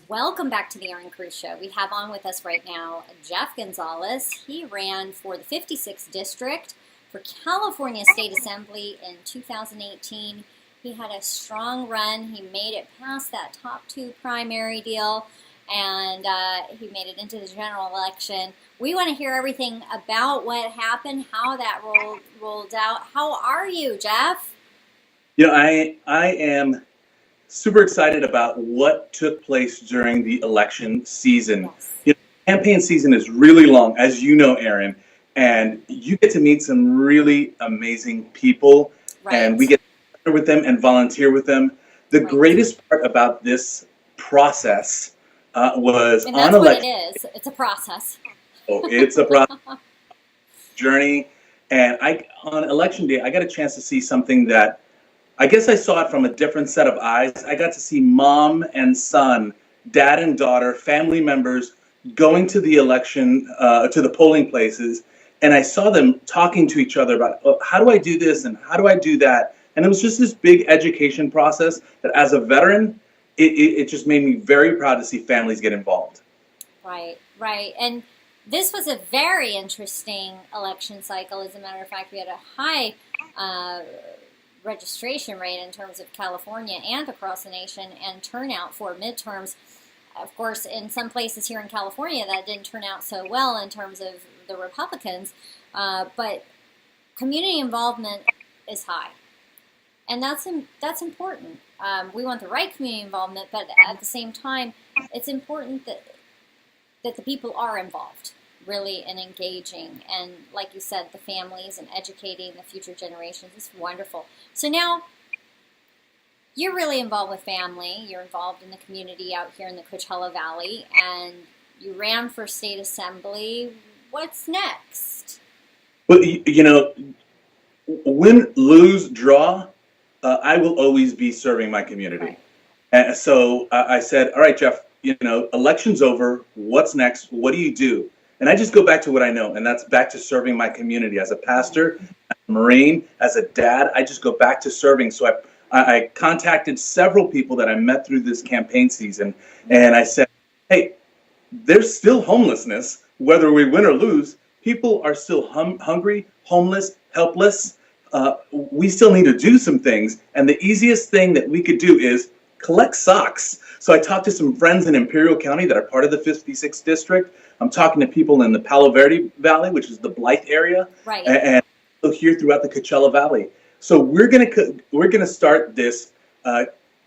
Welcome back to the Erin Cruz Show. We have on with us right now Jeff Gonzalez. He ran for the 56th District for California State Assembly in 2018. He had a strong run. He made it past that top two primary deal, and he made it into the general election. We want to hear everything about what happened, how that rolled out. How are you, Jeff? I am super excited about what took place during the election season. Yes. Campaign season is really long, as you know, Erin, and you get to meet some really amazing people, and we get to partner with them and volunteer with them. The greatest part about this process was and that's on what it election. is. It's a process. Oh, it's a process journey, and on election day, I got a chance to see something that I guess I saw it from a different set of eyes. I got to see mom and son, dad and daughter, family members going to the election, to the polling places. And I saw them talking to each other about, oh, how do I do this and how do I do that? And it was just this big education process that as a veteran, it just made me very proud to see families get involved. Right. And this was a very interesting election cycle. As a matter of fact, we had a high registration rate in terms of California and across the nation, and turnout for midterms. Of course, in some places here in California, that didn't turn out so well in terms of the Republicans, but community involvement is high, and that's important. We want the right community involvement, but at the same time, it's important that the people are involved, really, and engaging, and like you said, the families and educating the future generations is wonderful. So now you're really involved with family. You're involved in the community out here in the Coachella Valley, and you ran for state assembly. What's next? Well, win, lose, draw, I will always be serving my community. Right. And so I said, all right, Jeff, election's over. What's next? What do you do? And I just go back to what I know, and that's back to serving my community as a pastor, as a Marine, as a dad. I just go back to serving. So I contacted several people that I met through this campaign season, and I said, hey, there's still homelessness, whether we win or lose. People are still hungry, homeless, helpless. We still need to do some things, and the easiest thing that we could do is collect socks. So I talked to some friends in Imperial County that are part of the 56th District. I'm talking to people in the Palo Verde Valley, which is the Blythe area, and here throughout the Coachella Valley. So we're gonna start this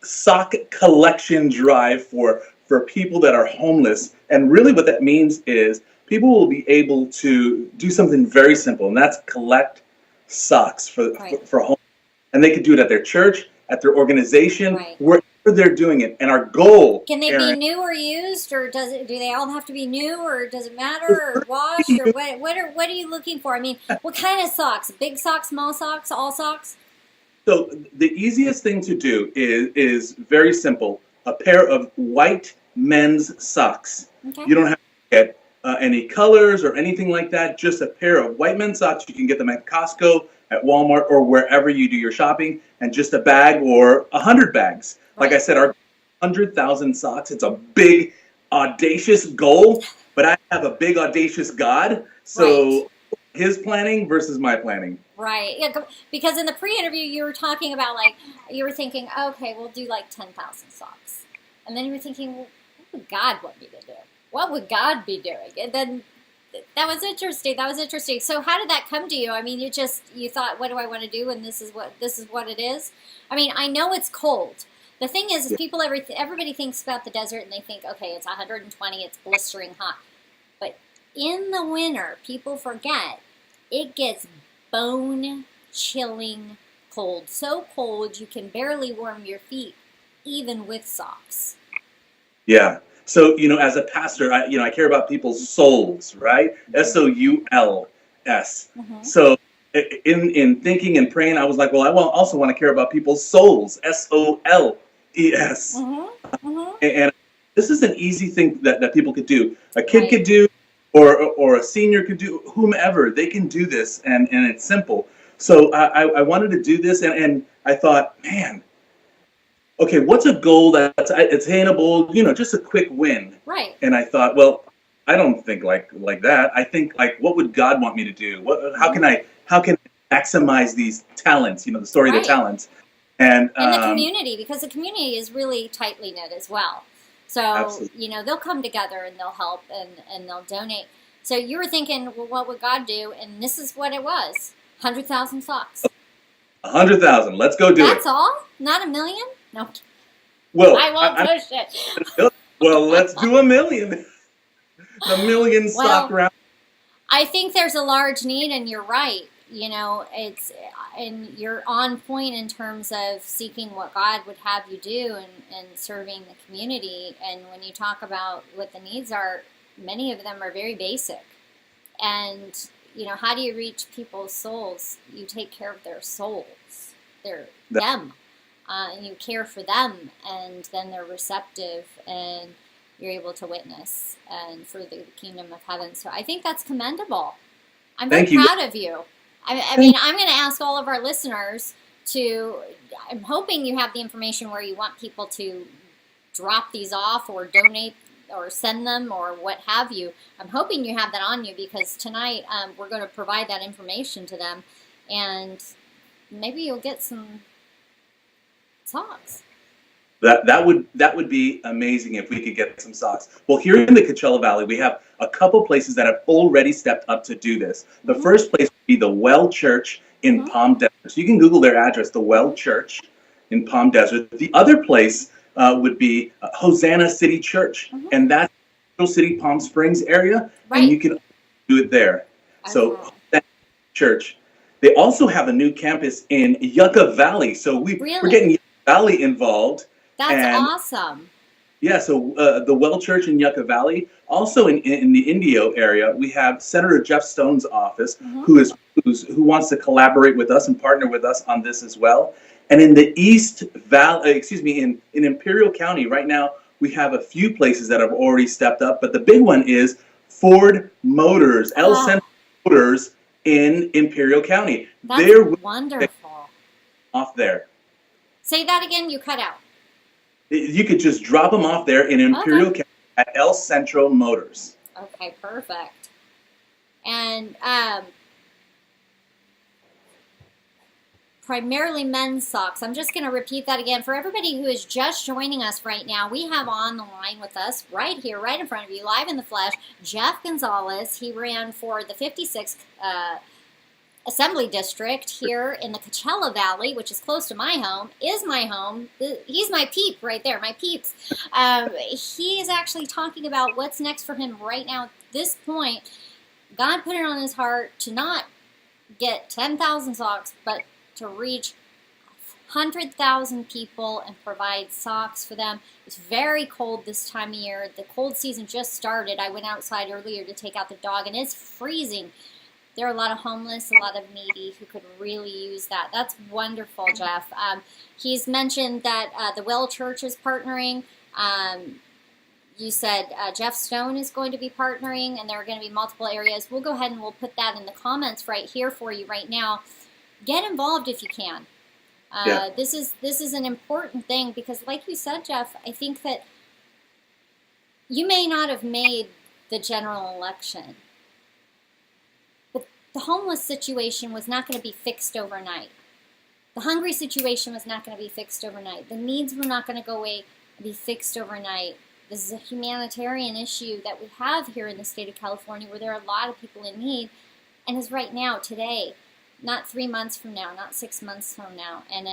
sock collection drive for people that are homeless, and really what that means is people will be able to do something very simple, and that's collect socks for homeless, and they could do it at their church, at their organization, wherever they're doing it. And our goal, can they be new or used, or do they all have to be new, or does it matter, or washed, or what are you looking for? I mean, what kind of socks? Big socks, small socks, all socks? So the easiest thing to do is very simple: a pair of white men's socks. Okay. You don't have to get any colors or anything like that. Just a pair of white men's socks. You can get them at Costco, at Walmart, or wherever you do your shopping, and just a bag or 100 bags. Like I said, our 100,000 socks, it's a big, audacious goal, but I have a big, audacious God. So his planning versus my planning. Right. Yeah, because in the pre-interview, you were talking about, you were thinking, okay, we'll do 10,000 socks. And then you were thinking, well, what would God want me to do? What would God be doing? And then that was interesting. So how did that come to you? I mean, you thought, what do I want to do? And this is what it is. I mean, I know it's cold. The thing is people, everybody thinks about the desert and they think, okay, it's 120, it's blistering hot. But in the winter, people forget, it gets bone-chilling cold. So cold you can barely warm your feet, even with socks. Yeah. So, as a pastor, I care about people's souls, right? SOULS. Mm-hmm. So in thinking and praying, I was like, well, I also want to care about people's souls, SOLES. And this is an easy thing that people could do. A kid could do, or a senior could do, whomever, they can do this, and it's simple. So I wanted to do this, and I thought, man, okay, what's a goal that's attainable? Just a quick win. Right. And I thought, well, I don't think like that. I think like, what would God want me to do? How can I maximize these talents? The story of the Right. talents, and And the community, because the community is really tightly knit as well. So, absolutely. they'll come together and they'll help and they'll donate. So you were thinking, well, what would God do? And this is what it was: 100,000 socks. 100,000. Let's go do it. That's all? Not a million? No. Well, I won't push it. Well, let's do a million. The million sock round. I think there's a large need, and you're right. And you're on point in terms of seeking what God would have you do and serving the community. And when you talk about what the needs are, many of them are very basic. And, how do you reach people's souls? You take care of their souls, them, and you care for them, and then they're receptive, and you're able to witness and for the kingdom of heaven. So I think that's commendable. I'm very proud of you. I mean, I'm going to ask all of our listeners I'm hoping you have the information where you want people to drop these off or donate or send them or what have you. I'm hoping you have that on you, because tonight we're going to provide that information to them, and maybe you'll get some socks. That would be amazing if we could get some socks. Well, here in the Coachella Valley, we have a couple places that have already stepped up to do this. The first place would be the Well Church in Palm Desert. So you can Google their address, the Well Church in Palm Desert. The other place would be Hosanna City Church, and that's City, Palm Springs area, and you can do it there. So Hosanna Church. They also have a new campus in Yucca Valley, so we're getting Yucca Valley involved. That's awesome. Yeah, so the Well Church in Yucca Valley. Also in the Indio area, we have Senator Jeff Stone's office, who wants to collaborate with us and partner with us on this as well. And in the East Valley, in Imperial County, right now, we have a few places that have already stepped up, but the big one is Ford Motors, El Centro Motors in Imperial County. They're wonderful. Off there. Say that again, you cut out. You could just drop them off there in Imperial County at El Centro Motors. Okay, perfect. And primarily men's socks. I'm just going to repeat that again. For everybody who is just joining us right now, we have on the line with us right here, right in front of you, live in the flesh, Jeff Gonzalez. He ran for the 56th Assembly District here in the Coachella Valley, which is close to my home, is my home. He's my peep right there, my peeps. He is actually talking about what's next for him right now at this point. God put it on his heart to not get 10,000 socks, but to reach 100,000 people and provide socks for them. It's very cold this time of year. The cold season just started. I went outside earlier to take out the dog, and it's freezing. There are a lot of homeless, a lot of needy who could really use that. That's wonderful, Jeff. He's mentioned that the Well Church is partnering. You said Jeff Stone is going to be partnering, and there are going to be multiple areas. We'll go ahead and we'll put that in the comments right here for you right now. Get involved if you can. This is an important thing because, like you said, Jeff, I think that you may not have made the general election, but the homeless situation was not going to be fixed overnight. The hungry situation was not going to be fixed overnight. The needs were not going to go away and be fixed overnight. This is a humanitarian issue that we have here in the state of California where there are a lot of people in need, and is right now, today. Not 3 months from now, not 6 months from now, and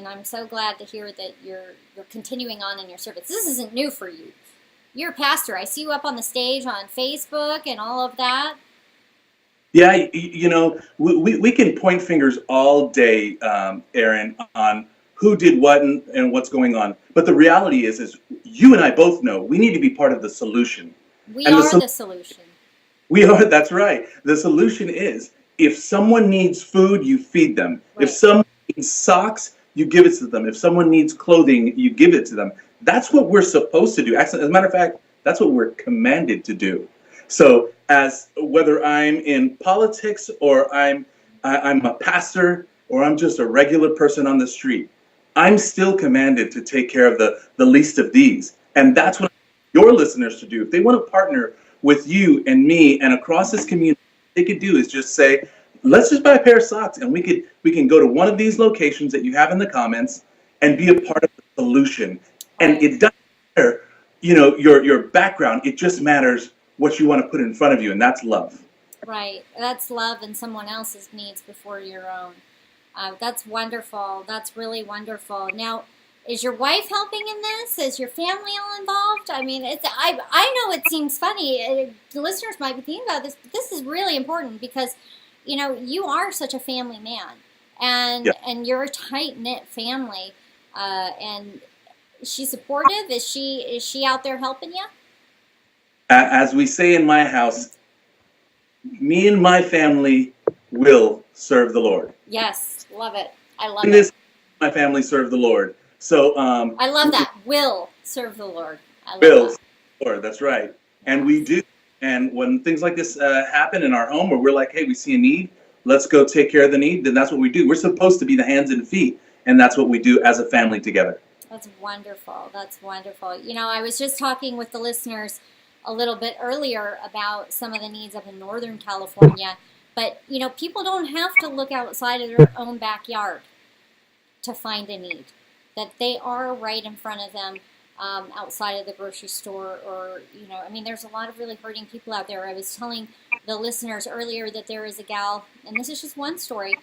I'm so glad to hear that you're continuing on in your service. This isn't new for you. You're a pastor. I see you up on the stage on Facebook and all of that. Yeah, we can point fingers all day, Erin, on who did what and what's going on. But the reality is you and I both know we need to be part of the solution. We are the solution. We are. That's right. The solution is, if someone needs food, you feed them. Right. If someone needs socks, you give it to them. If someone needs clothing, you give it to them. That's what we're supposed to do. As a matter of fact, that's what we're commanded to do. So, whether I'm in politics or I'm a pastor or I'm just a regular person on the street, I'm still commanded to take care of the least of these. And that's what your listeners to do. If they want to partner with you and me and across this community, what they could do is just say, let's just buy a pair of socks, and we can go to one of these locations that you have in the comments and be a part of the solution. And it doesn't matter, your background. It just matters what you want to put in front of you, and that's love. Right. That's love and someone else's needs before your own. That's wonderful. That's really wonderful. Now, is your wife helping in this? Is your family all involved? I mean, I know it seems funny. The listeners might be thinking about this, but this is really important because, you are such a family man, and you're a tight-knit family. And she's supportive? Is she out there helping you? As we say in my house, me and my family will serve the Lord. Yes, love it. I love in it. This, my family serve the Lord. So I love that. Will serve the Lord. I love will that. serve the Lord. That's right. And we do. And when things like this happen in our home, where we're like, hey, we see a need, let's go take care of the need, then that's what we do. We're supposed to be the hands and feet, and that's what we do as a family together. That's wonderful. That's wonderful. I was just talking with the listeners a little bit earlier about some of the needs up in Northern California. But, people don't have to look outside of their own backyard to find a need. That they are right in front of them outside of the grocery store or, there's a lot of really hurting people out there. I was telling the listeners earlier that there is a gal, and this is just one story,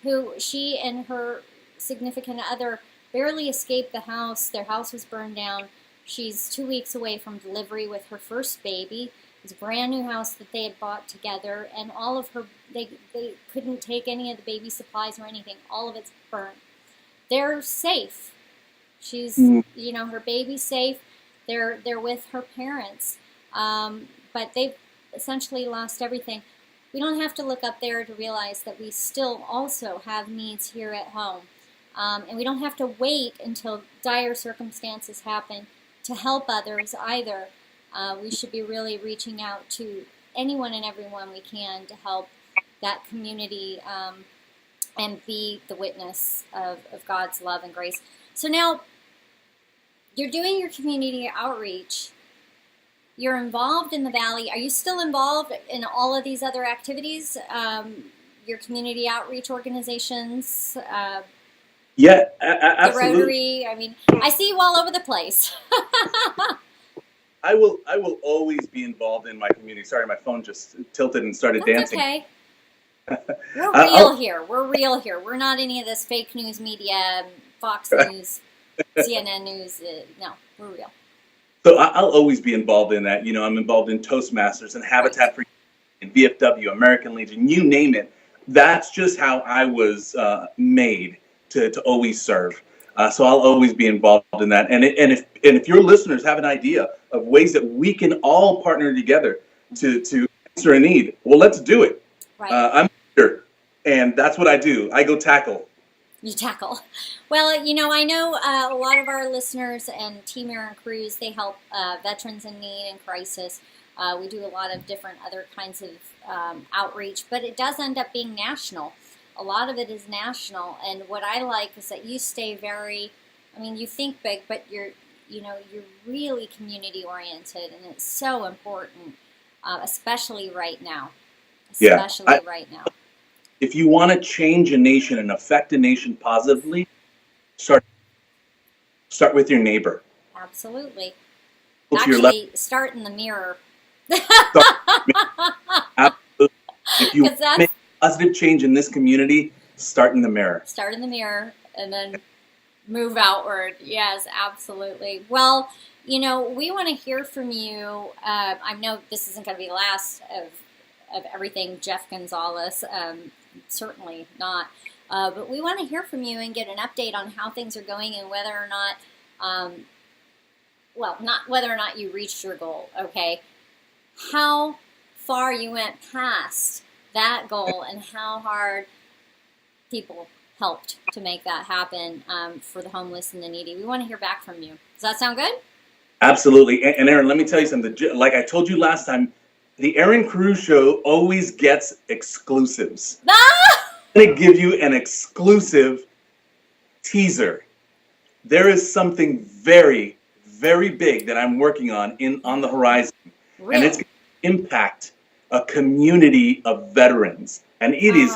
who she and her significant other barely escaped the house. Their house was burned down. She's 2 weeks away from delivery with her first baby. It's a brand new house that they had bought together, and all of her, they couldn't take any of the baby supplies or anything. All of it's burnt. They're safe. She's, her baby's safe. They're with her parents, but they've essentially lost everything. We don't have to look up there to realize that we still also have needs here at home, and we don't have to wait until dire circumstances happen to help others either. We should be really reaching out to anyone and everyone we can to help that community and be the witness of God's love and grace. So now, you're doing your community outreach. You're involved in the Valley. Are you still involved in all of these other activities? Your community outreach organizations? Yeah, the absolutely. Rotary. I see you all over the place. I will always be involved in my community. Sorry, my phone just tilted and started dancing. Okay. We're real here. We're real here. We're not any of this fake news media, Fox News, CNN News. No, we're real. So I'll always be involved in that. I'm involved in Toastmasters and Habitat for Humanity and VFW, American Legion, you name it. That's just how I was made to always serve. So I'll always be involved in that. And if your listeners have an idea of ways that we can all partner together to answer a need, well, let's do it. Right. I'm here, and that's what I do. I go tackle. You tackle. Well, I know a lot of our listeners and Team Erin Cruz, they help veterans in need and crisis. We do a lot of different other kinds of outreach, but it does end up being national. A lot of it is national, and what I like is that you stay very, you think big, but you're really community oriented, and it's so important, especially right now. Right now. If you want to change a nation and affect a nation positively, start with your neighbor. Absolutely. Actually, start in the mirror. Absolutely. If you make positive change in this community, start in the mirror. Start in the mirror and then move outward. Yes, absolutely. Well, we want to hear from you. I know this isn't going to be the last of everything Jeff Gonzalez. Certainly not. But we want to hear from you and get an update on how things are going and whether or not, not whether or not you reached your goal, okay? How far you went past that goal and how hard people helped to make that happen for the homeless and the needy. We want to hear back from you. Does that sound good? Absolutely. And Erin, let me tell you something. Like I told you last time, the Erin Cruz Show always gets exclusives. I'm going to give you an exclusive teaser. there is something very, very big that I'm working on the horizon, Really? and it's going to impact a community of veterans, and it is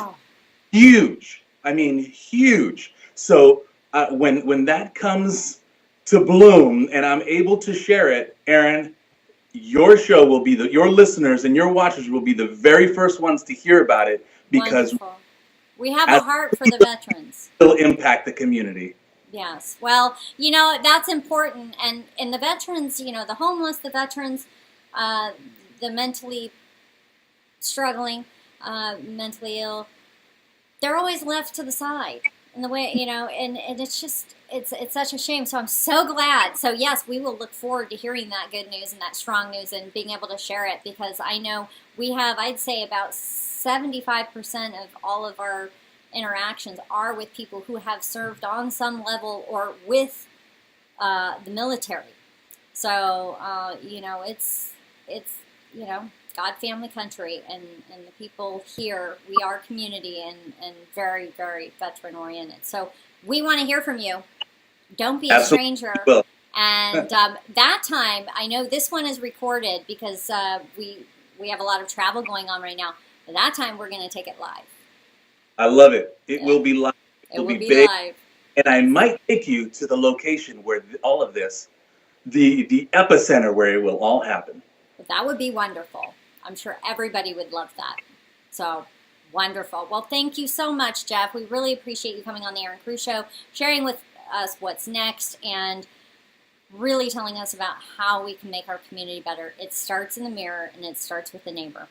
huge. I mean, huge. So when that comes to bloom, and I'm able to share it, Erin, your show will be your listeners and your watchers will be the very first ones to hear about it, because Wonderful. We have a heart for the veterans. it will impact the community. Yes. Well, that's important. And the veterans, the homeless, the veterans, the mentally struggling, mentally ill, they're always left to the side. And the way, and it's just, it's such a shame. So I'm so glad. So yes, we will look forward to hearing that good news and that strong news and being able to share it, because I know we have, I'd say about 75% of all of our interactions are with people who have served on some level or with the military. So, it's God, family, country, and the people here, we are community and very, very veteran oriented. So we want to hear from you. Don't be a stranger. Will. And that time, I know this one is recorded because we have a lot of travel going on right now. But that time, we're going to take it live. I love it. It will be live. It will be big. live. And I might take you to the location where all of this, the epicenter where it will all happen. But that would be wonderful. I'm sure everybody would love that. So, wonderful. Well, thank you so much, Jeff. We really appreciate you coming on the Erin Cruz Show, sharing with us what's next, and really telling us about how we can make our community better. It starts in the mirror, and it starts with the neighbor.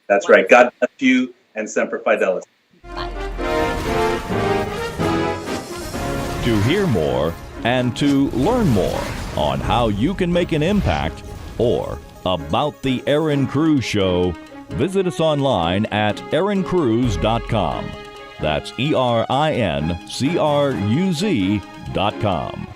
That's right. God bless you, and Semper Fidelis. Bye. To hear more and to learn more on how you can make an impact or about the Erin Cruz Show, visit us online at erincruz.com. That's ERINCRUZ.com.